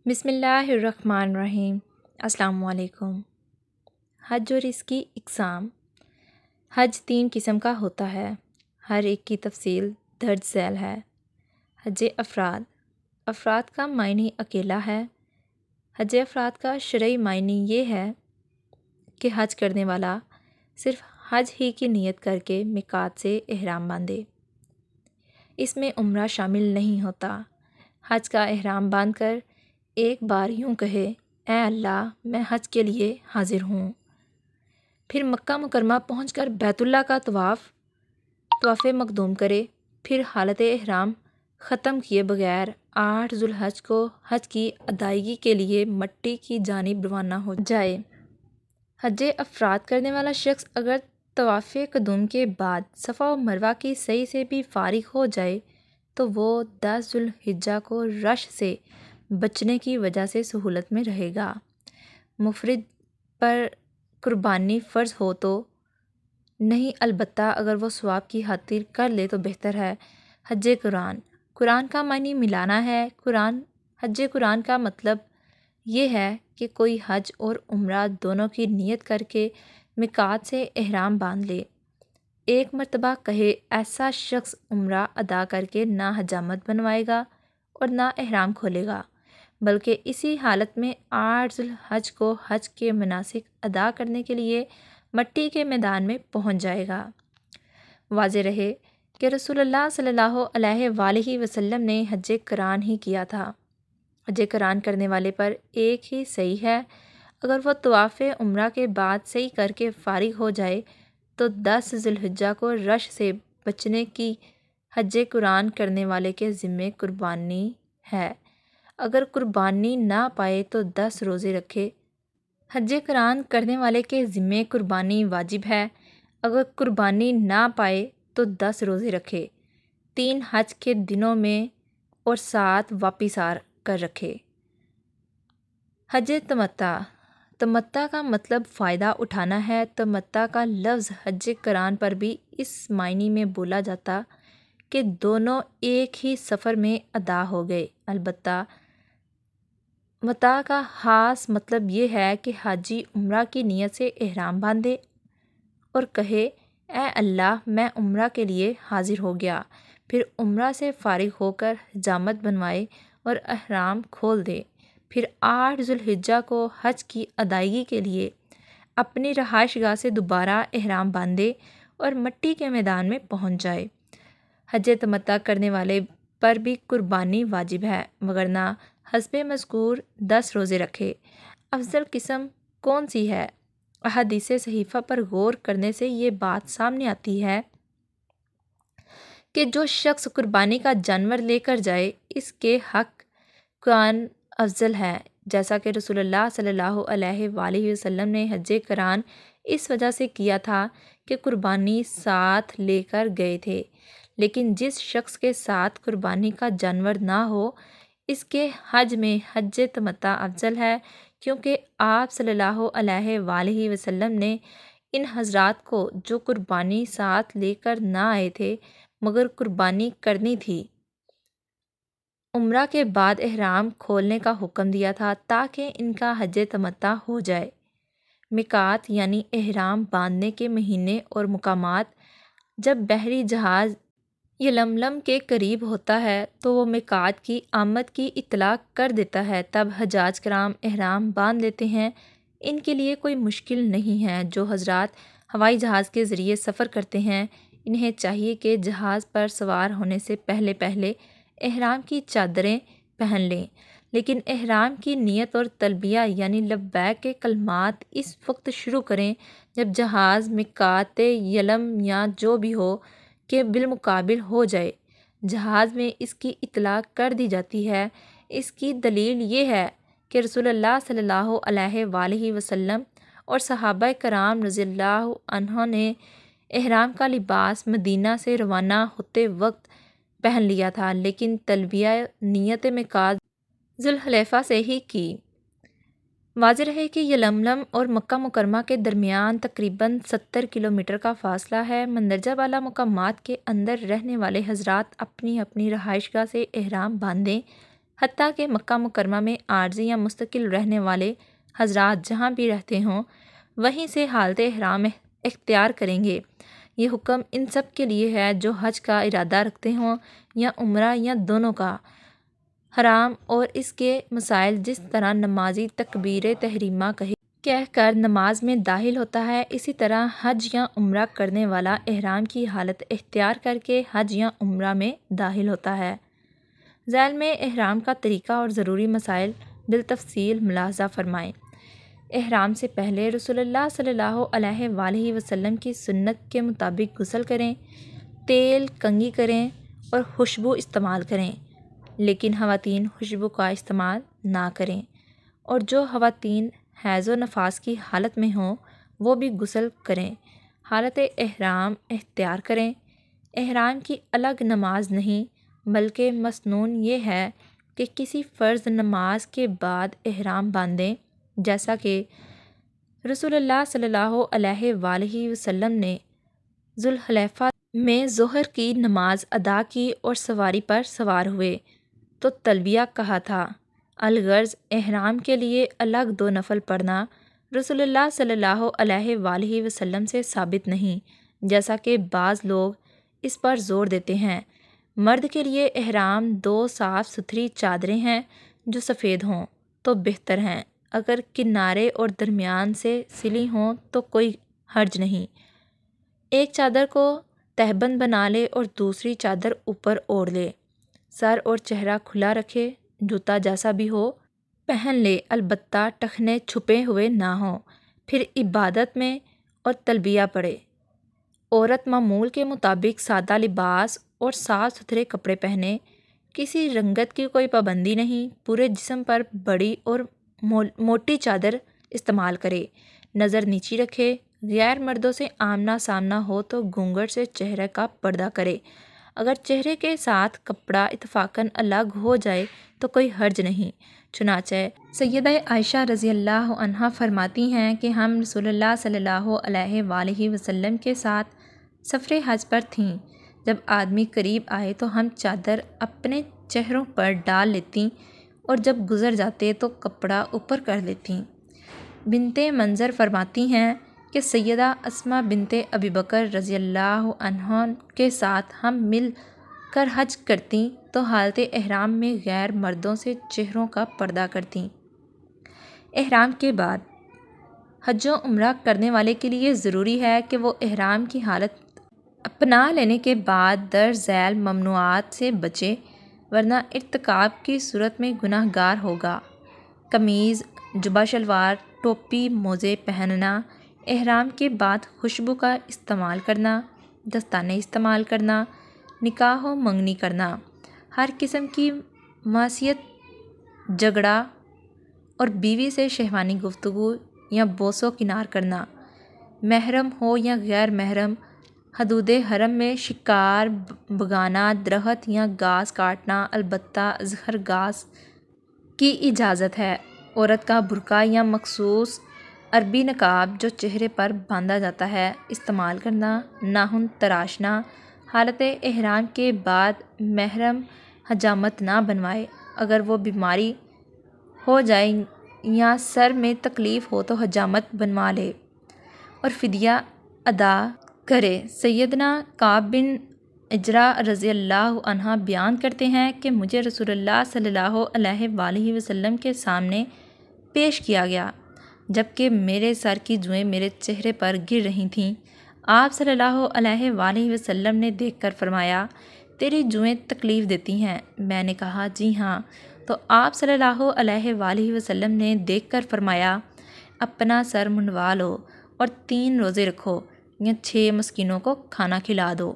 بسم اللہ الرحمن الرحیم۔ السلام علیکم۔ حج اور اس کی اقسام۔ حج 3 قسم کا ہوتا ہے، ہر ایک کی تفصیل درج ذیل ہے۔ حج افراد۔ افراد کا معنی اکیلا ہے۔ حج افراد کا شرعی معنی یہ ہے کہ حج کرنے والا صرف حج ہی کی نیت کر کے میقات سے احرام باندھے، اس میں عمرہ شامل نہیں ہوتا۔ حج کا احرام باندھ کر ایک بار یوں کہے، اے اللہ میں حج کے لیے حاضر ہوں، پھر مکہ مکرمہ پہنچ کر بیت اللہ کا طواف مقدوم کرے، پھر حالت احرام ختم کیے بغیر 8 ذو الحج کو حج کی ادائیگی کے لیے مٹی کی جانب روانہ ہو جائے۔ حج افراد کرنے والا شخص اگر طواف قدوم کے بعد صفا و مروہ کی سعی سے بھی فارغ ہو جائے تو وہ 10 ذو الحجہ کو رش سے بچنے کی وجہ سے سہولت میں رہے گا۔ مفرد پر قربانی فرض ہو تو نہیں، البتہ اگر وہ ثواب کی خاطر کر لے تو بہتر ہے۔ حج قران۔ قران کا معنی ملانا ہے۔ حج قران کا مطلب یہ ہے کہ کوئی حج اور عمرہ دونوں کی نیت کر کے میقات سے احرام باندھ لے۔ ایک مرتبہ کہے ایسا شخص عمرہ ادا کر کے نہ حجامت بنوائے گا اور نہ احرام کھولے گا، بلکہ اسی حالت میں 8 ذو الحج کو حج کے مناسک ادا کرنے کے لیے مٹی کے میدان میں پہنچ جائے گا۔ واضح رہے کہ رسول اللہ صلی اللہ علیہ وآلہ وسلم نے حج قران ہی کیا تھا۔ حج قران کرنے والے پر ایک ہی صحیح ہے، اگر وہ طواف عمرہ کے بعد صحیح کر کے فارغ ہو جائے تو 10 ذو الحجہ کو رش سے بچنے کی حج قران کرنے والے کے ذمے قربانی ہے۔ اگر قربانی نہ پائے تو 10 روزے رکھے۔ حج قران کرنے والے کے ذمے قربانی واجب ہے، اگر قربانی نہ پائے تو 10 روزے رکھے، 3 حج کے دنوں میں اور 7 واپس آ کر رکھے۔ حج تمتع۔ تمتع کا مطلب فائدہ اٹھانا ہے۔ تمتع کا لفظ حج قران پر بھی اس معنی میں بولا جاتا کہ دونوں ایک ہی سفر میں ادا ہو گئے، البتہ متع کا خاص مطلب یہ ہے کہ حاجی عمرہ کی نیت سے احرام باندھے اور کہے، اے اللہ میں عمرہ کے لیے حاضر ہو گیا، پھر عمرہ سے فارغ ہو کر حجامت بنوائے اور احرام کھول دے، پھر 8 ذو الحجہ کو حج کی ادائیگی کے لیے اپنی رہائش گاہ سے دوبارہ احرام باندھے اور مٹی کے میدان میں پہنچ جائے۔ حج تمتع کرنے والے پر بھی قربانی واجب ہے، وگرنہ حسب مذکور 10 روزے رکھے۔ افضل قسم کون سی ہے؟ احادیث صحیحہ پر غور کرنے سے یہ بات سامنے آتی ہے کہ جو شخص قربانی کا جانور لے کر جائے اس کے حق قران افضل ہے، جیسا کہ رسول اللہ صلی اللہ علیہ وآلہ وسلم نے حج قران اس وجہ سے کیا تھا کہ قربانی ساتھ لے کر گئے تھے، لیکن جس شخص کے ساتھ قربانی کا جانور نہ ہو اس کے حج میں حج تمتع افضل ہے، کیونکہ آپ صلی اللہ علیہ وآلہ وسلم نے ان حضرات کو جو قربانی ساتھ لے کر نہ آئے تھے مگر قربانی کرنی تھی، عمرہ کے بعد احرام کھولنے کا حکم دیا تھا تاکہ ان کا حج تمتع ہو جائے۔ میقات یعنی احرام باندھنے کے مہینے اور مقامات۔ جب بحری جہاز یلملم کے قریب ہوتا ہے تو وہ میقات کی آمد کی اطلاع کر دیتا ہے، تب حجاج کرام احرام باندھ لیتے ہیں۔ ان کے لیے کوئی مشکل نہیں ہے۔ جو حضرات ہوائی جہاز کے ذریعے سفر کرتے ہیں انہیں چاہیے کہ جہاز پر سوار ہونے سے پہلے احرام کی چادریں پہن لیں، لیکن احرام کی نیت اور تلبیہ یعنی لبیک کے کلمات اس وقت شروع کریں جب جہاز میقات یلم یا جو بھی ہو کے بالمقابل ہو جائے۔ جہاز میں اس کی اطلاع کر دی جاتی ہے۔ اس کی دلیل یہ ہے کہ رسول اللہ صلی اللہ علیہ وآلہ وسلم اور صحابہ کرام رضی اللہ عنہ نے احرام کا لباس مدینہ سے روانہ ہوتے وقت پہن لیا تھا، لیکن تلبیہ نیت میقات ذو الحلیفہ سے ہی کی۔ واضح رہے کہ یلملم اور مکہ مکرمہ کے درمیان تقریباً 70 کلومیٹر کا فاصلہ ہے۔ مندرجہ بالا مقامات کے اندر رہنے والے حضرات اپنی اپنی رہائش گاہ سے احرام باندھیں، حتیٰ کہ مکہ مکرمہ میں عارضی یا مستقل رہنے والے حضرات جہاں بھی رہتے ہوں وہیں سے حالت احرام اختیار کریں گے۔ یہ حکم ان سب کے لیے ہے جو حج کا ارادہ رکھتے ہوں یا عمرہ یا دونوں کا۔ حرام اور اس کے مسائل جس طرح نمازی تکبیر تحریمہ کہہ کر نماز میں داخل ہوتا ہے، اسی طرح حج یا عمرہ کرنے والا احرام کی حالت اختیار کر کے حج یا عمرہ میں داخل ہوتا ہے۔ ذیل میں احرام کا طریقہ اور ضروری مسائل بالتفصیل ملاحظہ فرمائیں۔ احرام سے پہلے رسول اللہ صلی اللہ علیہ وآلہ وسلم کی سنت کے مطابق غسل کریں، تیل کنگھی کریں اور خوشبو استعمال کریں، لیکن خواتین خوشبو کا استعمال نہ کریں، اور جو خواتین حیض و نفاس کی حالت میں ہوں وہ بھی غسل کریں، حالت احرام اختیار کریں۔ احرام کی الگ نماز نہیں بلکہ مسنون یہ ہے کہ کسی فرض نماز کے بعد احرام باندھیں، جیسا کہ رسول اللہ صلی اللہ علیہ وآلہ وسلم نے ذوالحلیفہ میں ظہر کی نماز ادا کی اور سواری پر سوار ہوئے تو تلبیہ کہا تھا۔ الغرض احرام کے لیے الگ 2 نفل پڑھنا رسول اللہ صلی اللہ علیہ وآلہ وسلم سے ثابت نہیں، جیسا کہ بعض لوگ اس پر زور دیتے ہیں۔ مرد کے لیے احرام 2 صاف ستھری چادریں ہیں جو سفید ہوں تو بہتر ہیں، اگر کنارے اور درمیان سے سلی ہوں تو کوئی حرج نہیں۔ ایک چادر کو تہبند بنا لے اور دوسری چادر اوپر اوڑھ لے، سر اور چہرہ کھلا رکھے، جوتا جیسا بھی ہو پہن لے، البتہ ٹخنے چھپے ہوئے نہ ہوں، پھر عبادت میں اور تلبیہ پڑھے۔ عورت معمول کے مطابق سادہ لباس اور صاف ستھرے کپڑے پہنے، کسی رنگت کی کوئی پابندی نہیں، پورے جسم پر بڑی اور موٹی چادر استعمال کرے، نظر نیچی رکھے، غیر مردوں سے آمنا سامنا ہو تو گھونگھٹ سے چہرے کا پردہ کرے، اگر چہرے کے ساتھ کپڑا اتفاقاً الگ ہو جائے تو کوئی حرج نہیں۔ چنانچہ سیدہ عائشہ رضی اللہ عنہا فرماتی ہیں کہ ہم رسول اللہ صلی اللہ علیہ وآلہ وسلم کے ساتھ سفر حج پر تھیں، جب آدمی قریب آئے تو ہم چادر اپنے چہروں پر ڈال لیتیں اور جب گزر جاتے تو کپڑا اوپر کر لیتیں۔ بنت منظر فرماتی ہیں کہ سیدہ اسماء بنت ابی بکر رضی اللہ عنہا کے ساتھ ہم مل کر حج کرتیں تو حالت احرام میں غیر مردوں سے چہروں کا پردہ کرتیں۔ احرام کے بعد حج و عمرہ کرنے والے کے لیے ضروری ہے کہ وہ احرام کی حالت اپنا لینے کے بعد درج ذیل ممنوعات سے بچے، ورنہ ارتکاب کی صورت میں گناہ گار ہوگا۔ قمیض، جبہ شلوار، ٹوپی، موزے پہننا، احرام کے بعد خوشبو کا استعمال کرنا، دستانے استعمال کرنا، نکاح و منگنی کرنا، ہر قسم کی معصیت، جھگڑا اور بیوی سے شہوانی گفتگو یا بوس و کنار کرنا، محرم ہو یا غیر محرم، حدود حرم میں شکار، بگانا درخت یا گھاس کاٹنا، البتہ ظہر گھاس کی اجازت ہے۔ عورت کا برقع یا مخصوص عربی نقاب جو چہرے پر باندھا جاتا ہے استعمال کرنا، ناخن تراشنا، حالت احرام کے بعد محرم حجامت نہ بنوائے، اگر وہ بیماری ہو جائے یا سر میں تکلیف ہو تو حجامت بنوا لے اور فدیہ ادا کرے۔ سیدنا کعب بن عجرہ رضی اللہ عنہ بیان کرتے ہیں کہ مجھے رسول اللہ صلی اللہ علیہ وآلہ وسلم کے سامنے پیش کیا گیا جبکہ میرے سر کی جوئیں میرے چہرے پر گر رہی تھیں۔ آپ صلی اللہ علیہ وآلہ وسلم نے دیکھ کر فرمایا، تیری جوئیں تکلیف دیتی ہیں؟ میں نے کہا جی ہاں، تو آپ صلی اللہ علیہ وآلہ وسلم نے دیکھ کر فرمایا، اپنا سر منڈوا لو اور 3 روزے رکھو یا 6 مسکینوں کو کھانا کھلا دو،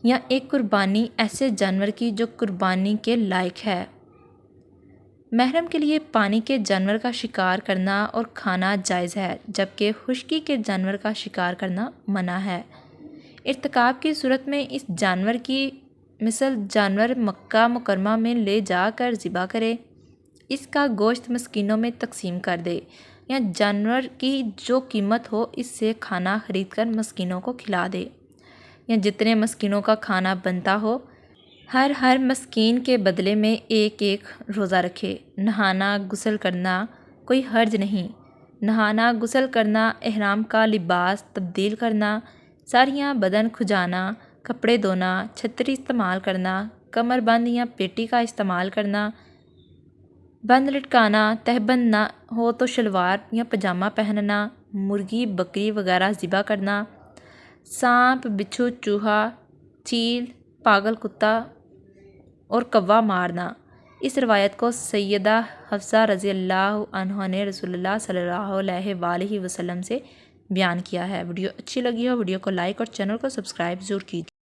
یا ایک قربانی ایسے جانور کی جو قربانی کے لائق ہے۔ محرم کے لیے پانی کے جانور کا شکار کرنا اور کھانا جائز ہے، جبکہ خشکی کے جانور کا شکار کرنا منع ہے۔ ارتکاب کی صورت میں اس جانور کی مثل جانور مکہ مکرمہ میں لے جا کر ذبح کرے، اس کا گوشت مسکینوں میں تقسیم کر دے، یا جانور کی جو قیمت ہو اس سے کھانا خرید کر مسکینوں کو کھلا دے، یا جتنے مسکینوں کا کھانا بنتا ہو ہر مسکین کے بدلے میں ایک روزہ رکھے۔ نہانا غسل کرنا کوئی حرج نہیں۔ نہانا غسل کرنا، احرام کا لباس تبدیل کرنا، ساریاں بدن کھجانا، کپڑے دھونا، چھتری استعمال کرنا، کمر بند یا پیٹی کا استعمال کرنا، بند لٹکانا، تہبند نہ ہو تو شلوار یا پجامہ پہننا، مرغی بکری وغیرہ ذبح کرنا، سانپ بچھو چوہا چیل پاگل کتا اور کوا مارنا۔ اس روایت کو سیدہ حفصہ رضی اللہ عنہا نے رسول اللہ صلی اللہ علیہ وآلہ وسلم سے بیان کیا ہے۔ ویڈیو اچھی لگی ہو ویڈیو کو لائک اور چینل کو سبسکرائب ضرور کیجیے۔